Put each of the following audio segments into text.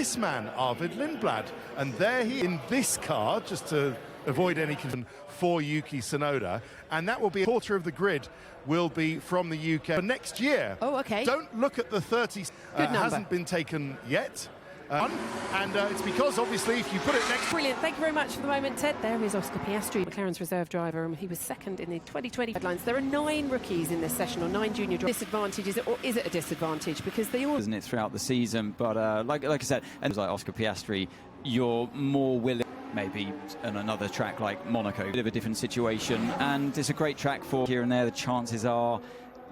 this man, Arvid Lindblad. And there he in this car, just to avoid any confusion, for Yuki Tsunoda. And that will be a quarter of the grid will be from the UK for next year. Oh, okay. Don't look at the 30. Hasn't been taken yet. It's because, obviously, if you put it next... Brilliant. Thank you very much for the moment, Ted. There is Oscar Piastri, McLaren's reserve driver, and he was second in the 2020 guidelines. There are 9 rookies in this session, or 9 junior drivers. Disadvantage, is it, or is it a disadvantage? Because they all... Isn't it throughout the season? But like I said, and like Oscar Piastri, you're more willing... maybe on another track like Monaco, bit of a different situation, and it's a great track for here and there. The chances are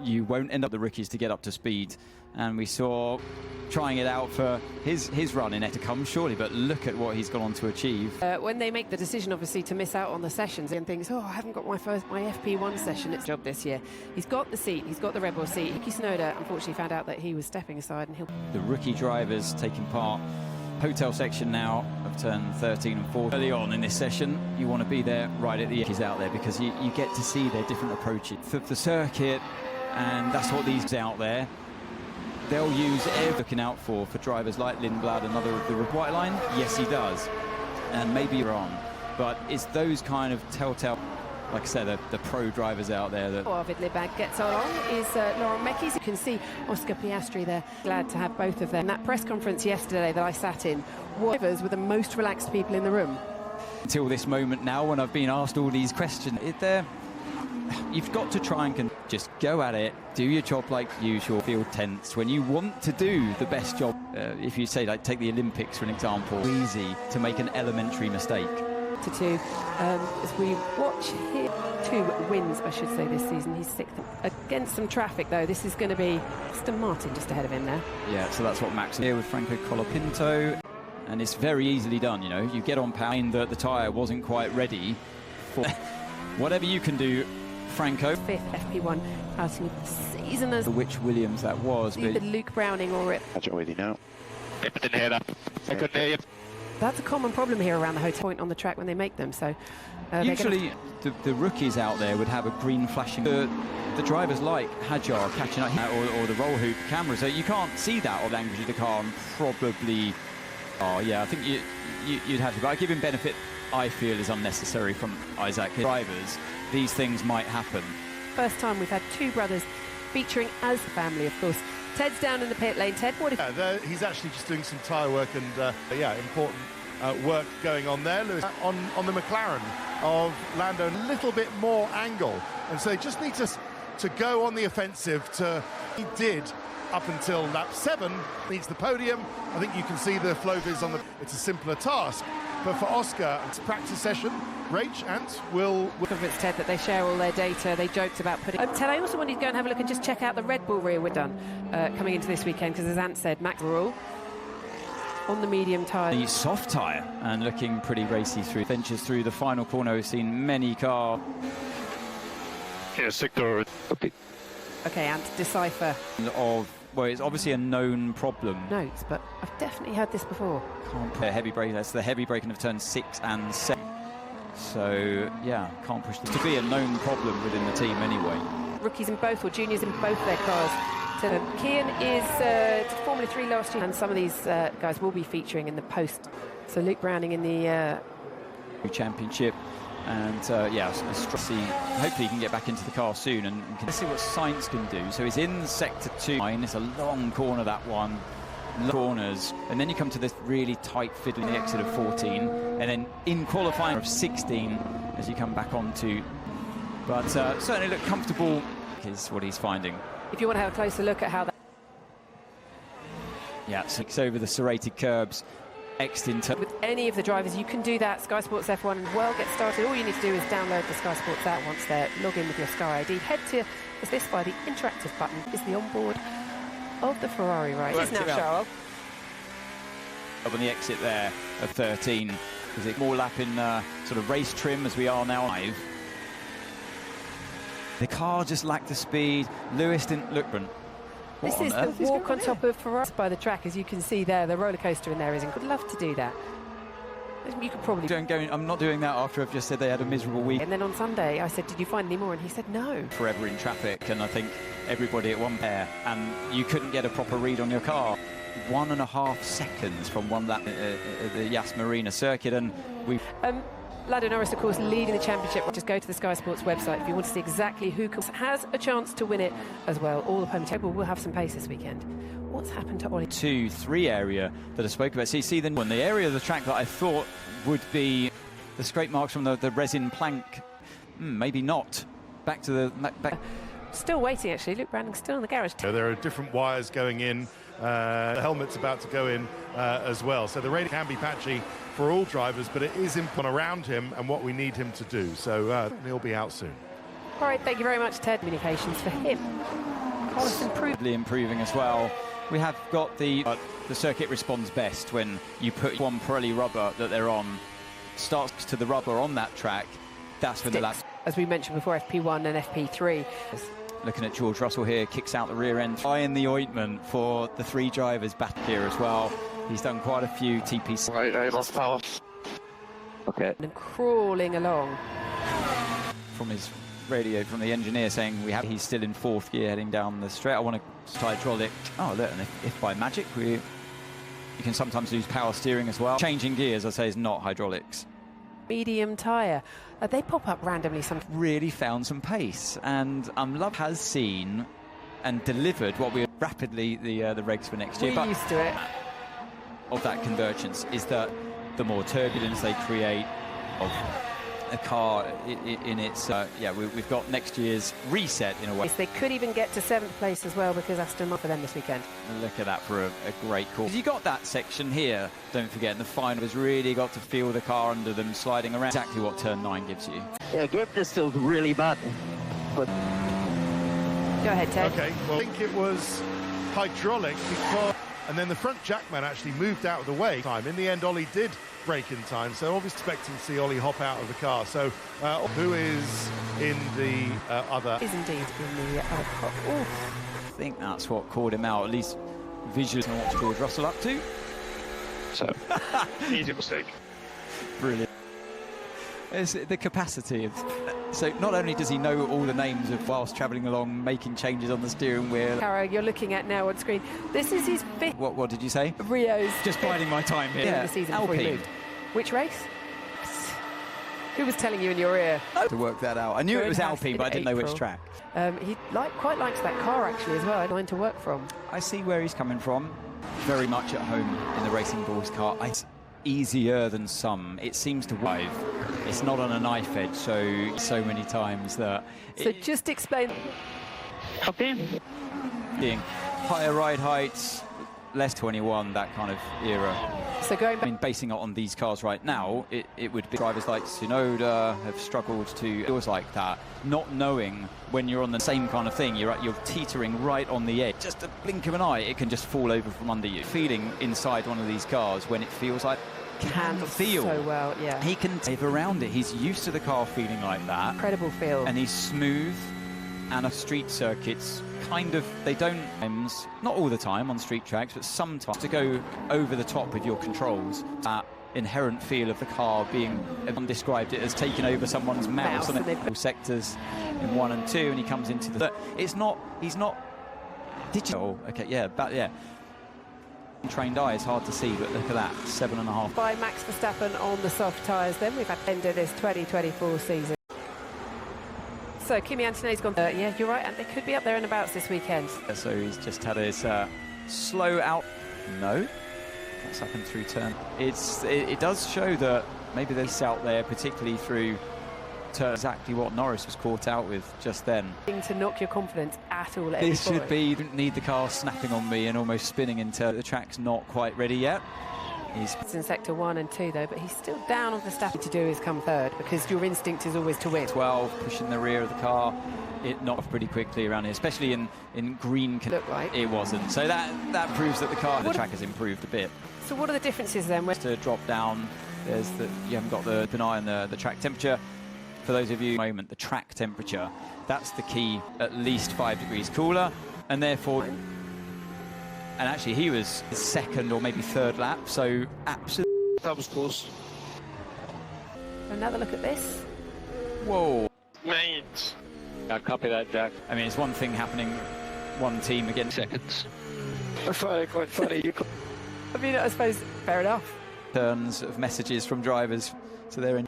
you won't end up the rookies to get up to speed, and we saw trying it out for his run in it to come surely, but look at what he's gone on to achieve. When they make the decision obviously to miss out on the sessions and thinks, oh, I haven't got my FP1 session, it's job this year. He's got the seat, he's got the Red Bull seat. Yuki Tsunoda unfortunately found out that he was stepping aside, and the rookie drivers taking part. Hotel section now of turn 13 and 14. Early on in this session, you want to be there right at the edges out there, because you get to see their different approaches for the circuit, and that's what these out there. They'll use looking out for drivers like Lindblad, another of the white line. Yes, he does, and maybe you're on, but it's those kind of telltale. Like I said, the pro drivers out there. That Arvid Lindblad gets along is Laurent Mekies. You can see Oscar Piastri there. Glad to have both of them. That press conference yesterday that I sat in, drivers were the most relaxed people in the room. Until this moment now, when I've been asked all these questions, you've got to try and just go at it, do your job like usual, feel tense. When you want to do the best job, if you say, like, take the Olympics for an example, easy to make an elementary mistake. To 2 as we watch here, 2 wins I should say this season. He's 6th against some traffic though. This is going to be Aston Martin just ahead of him there. Yeah, so that's what Max is here with Franco Colapinto, and it's very easily done. You know, you get on power, that the tyre wasn't quite ready for whatever you can do. Franco 5th FP1 outing of the season, as which Williams that was, either Luke Browning or it. I don't really know. I didn't hear that. I couldn't hear you. That's a common problem here around the hotel point on the track when they make them. So usually the rookies out there would have a green flashing. The drivers like Hajar catching up, or the roll hoop cameras. So you can't see that or language of the car, and probably. Oh yeah, I think you'd have to. But I give him benefit. I feel is unnecessary from Isaac. Drivers, these things might happen. First time we've had 2 brothers featuring as a family, of course. Ted's down in the pit lane. Ted, what if... he's actually just doing some tyre work and, important work going on there. Lewis, on the McLaren of Lando, a little bit more angle. And so they just need to go on the offensive. He did up until lap 7, needs the podium. I think you can see the flow viz on the... It's a simpler task. But for Oscar, it's a practice session. Rach, Ant will... Convince Ted that they share all their data. They joked about putting... Ted, I also wanted to go and have a look and just check out the Red Bull rear we're done coming into this weekend, because as Ant said, Max Rural on the medium tyre. The soft tyre, and looking pretty racy through. Ventures through the final corner. We've seen many cars. Yeah, sector. Okay, Ant, decipher. Well, it's obviously a known problem. Notes, but I've definitely heard this before. Can't put a heavy brake. That's the heavy braking of turn 6 and 7. So yeah, can't push them. To be a known problem within the team anyway. Rookies in both, or juniors in both their cars. So Kian is Formula 3 last year, and some of these guys will be featuring in the post. So Luke Browning in the championship. And hopefully he can get back into the car soon and can see what Sainz can do. So he's in sector 2. It's a long corner, that one. Long corners, and then you come to this really tight fiddle in the exit of 14, and then in qualifying of 16 as you come back onto. But certainly look comfortable is what he's finding. If you want to have a closer look at how that... Yeah, 6 over the serrated curbs. With any of the drivers, you can do that. Sky Sports F1 and well get started. All you need to do is download the Sky Sports app once there. Log in with your Sky ID. Head to this by the interactive button. Is the onboard of the Ferrari race. It is now, Charles. Up on the exit there of 13. Is it more lap in sort of race trim as we are now? 5. The car just lacked the speed. Lewis didn't look. This is the walk on top of Ferrari by the track, as you can see there. The roller coaster in there is. I'd love to do that. You could probably... I'm not doing that after I've just said they had a miserable week. And then on Sunday, I said, did you find any more? And he said, no. Forever in traffic, and I think everybody at one pair, and you couldn't get a proper read on your car. 1.5 seconds from one lap the Yas Marina circuit, and we. Lando Norris, of course, leading the championship. Just go to the Sky Sports website if you want to see exactly who has a chance to win it as well. All the home table will have some pace this weekend. What's happened to Ollie? 2-3 area that I spoke about. So you see the area of the track that I thought would be the scrape marks from the resin plank. Maybe not. Back to the back. Still waiting, actually. Luke Brandon's still in the garage. There are different wires going in. The helmet's about to go in as well. So the rain can be patchy for all drivers, but it is input around him and what we need him to do. So he'll be out soon. All right, thank you very much, Ted. Communications for him. Carlos improving as well. We have got the circuit responds best when you put one Pirelli rubber that they're on starts to the rubber on that track. That's when the lap. As we mentioned before, FP1 and FP3. Looking at George Russell here, kicks out the rear end. Eye in the ointment for the 3 drivers back here as well. He's done quite a few TPC. Right, I lost power. Okay. And crawling along. From his radio, from the engineer saying he's still in 4th gear heading down the straight. I want to hydraulic. Oh, look, and if by magic you can sometimes lose power steering as well. Changing gears, I say, is not hydraulics. Medium tyre. They pop up randomly sometimes. Really found some pace, and Love has seen and delivered what we rapidly the regs for next year. We're used to it. Of that convergence is that the more turbulence they create of a car in its we've got next year's reset in a way. They could even get to 7th place as well, because Aston Martin for them this weekend. Look at that for a great call. You got that section here, don't forget, in the final has really got to feel the car under them sliding around. Exactly what turn 9 gives you. Yeah, grip is still really bad. But go ahead, Ted. Okay, well, I think it was hydraulic because, and then the front jackman actually moved out of the way. In the end, Ollie did break in time, so obviously expecting to see Ollie hop out of the car. So who is in the other? Is indeed in the other car. I think that's what called him out, at least visually. What's George Russell up to? So, easy mistake. Brilliant. It's the capacity of. So not only does he know all the names of whilst travelling along, making changes on the steering wheel. Caro, you're looking at now on screen. This is his 5th. What did you say? Rio's. Just biding my time here. Yeah, the season before he moved. Which race? Who was telling you in your ear? To work that out. I knew it was Alpine, but I didn't know which track. He quite likes that car actually as well. Mine to work from. I see where he's coming from. Very much at home in the Racing Bulls car. It's easier than some. It seems to drive. It's not on a knife edge, so many times that. So just explain. okay. Being higher ride heights, less 21, that kind of era. So going back. I mean, basing it on these cars right now, it would be drivers like Tsunoda have struggled to doors like that, not knowing when you're on the same kind of thing, you're teetering right on the edge. Just a blink of an eye, it can just fall over from under you. Feeling inside one of these cars when it feels like can feel so well, yeah. He can drive around it. He's used to the car feeling like that. Incredible feel. And he's smooth, and street circuits kind of, they don't, not all the time on street tracks, but sometimes to go over the top with your controls. That inherent feel of the car being, everyone described it as taking over someone's mouse. And then sectors in 1 and 2, and he comes into the, he's not digital. Okay, yeah, but yeah. Trained eye is hard to see, but look at that, 7.5. By Max Verstappen on the soft tyres then. We've had end of this 2024 season. So Kimi Antonelli's gone, yeah, you're right, and they could be up there in abouts this weekend. So he's just had his slow out. No, that's happened through turn. It does show that maybe there's out there, particularly through turn, exactly what Norris was caught out with just then. To knock your confidence at all. This should be, you don't need the car snapping on me and almost spinning into the track's not quite ready yet. He's in sector 1 and 2 though, but he's still down on the stuff to do is come third, because your instinct is always to win. 12, pushing the rear of the car. It knocked pretty quickly around here, especially in green. Looked like it wasn't. So that proves that the track has improved a bit. So what are the differences then? To drop down, there's you haven't got the eye on the track temperature. For those of you, moment, the track temperature, that's the key. At least 5 degrees cooler, and therefore. And actually, he was second or maybe third lap, so absolutely. That was close. Another look at this. Whoa. Mate. I copy that, Jack. I mean, it's one thing happening, one team against seconds. Quite funny. I mean, I suppose fair enough. Turns of messages from drivers to their.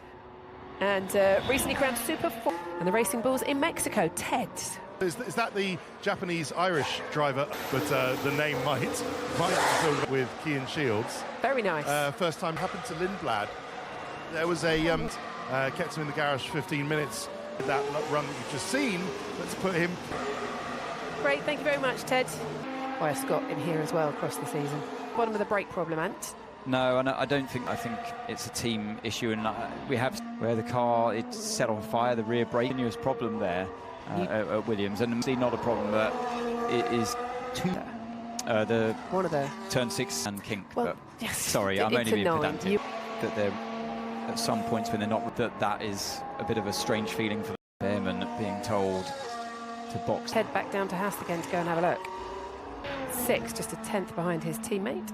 And recently crowned Super 4 and the Racing Bulls in Mexico, Ted. Is that the Japanese-Irish driver? But the name might go with Cian Shields. Very nice. First time happened to Lindblad. There was a kept him in the garage for 15 minutes. That run that you've just seen. Let's put him. Great, thank you very much, Ted. Why Scott in here as well across the season. Bottom of the brake problem, Ant. No, I don't think. I think it's a team issue, and we have where the car it's set on fire. The rear brake, continuous problem there at Williams, and it's not a problem, but it is one of the turn 6 and kink. Well, but yes, sorry, I'm only being pedantic. You... That they're at some points when they're not. That is a bit of a strange feeling for them, and being told to box. Head back down to Haas again to go and have a look. 6, just a 10th behind his teammate.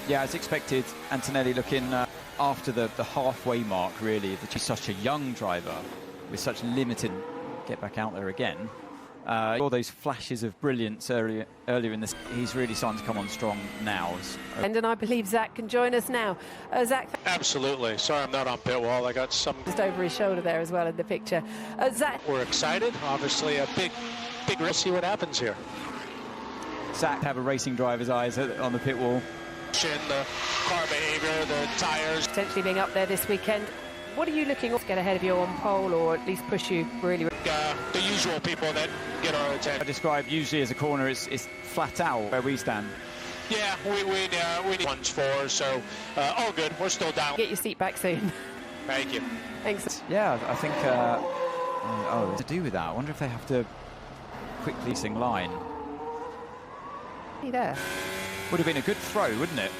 Yeah, as expected, Antonelli looking after the halfway mark, really. He's such a young driver with such limited get back out there again. All those flashes of brilliance earlier in this, he's really starting to come on strong now. And I believe Zach can join us now. Zach. Absolutely. Sorry I'm not on pit wall. I got some... Just over his shoulder there as well in the picture. Zach. We're excited. Obviously a big we'll see what happens here. Zach have a racing driver's eyes on the pit wall. The car behavior, the tires. Potentially being up there this weekend. What are you looking to get ahead of you on pole, or at least push you really? The usual people that get our attention. I describe usually as a corner, it's flat out where we stand. Yeah, we need 1-4, so all good. We're still down. Get your seat back soon. Thank you. Thanks. Yeah, I think. To do with that, I wonder if they have to quickly sing line. There. Would have been a good throw, wouldn't it?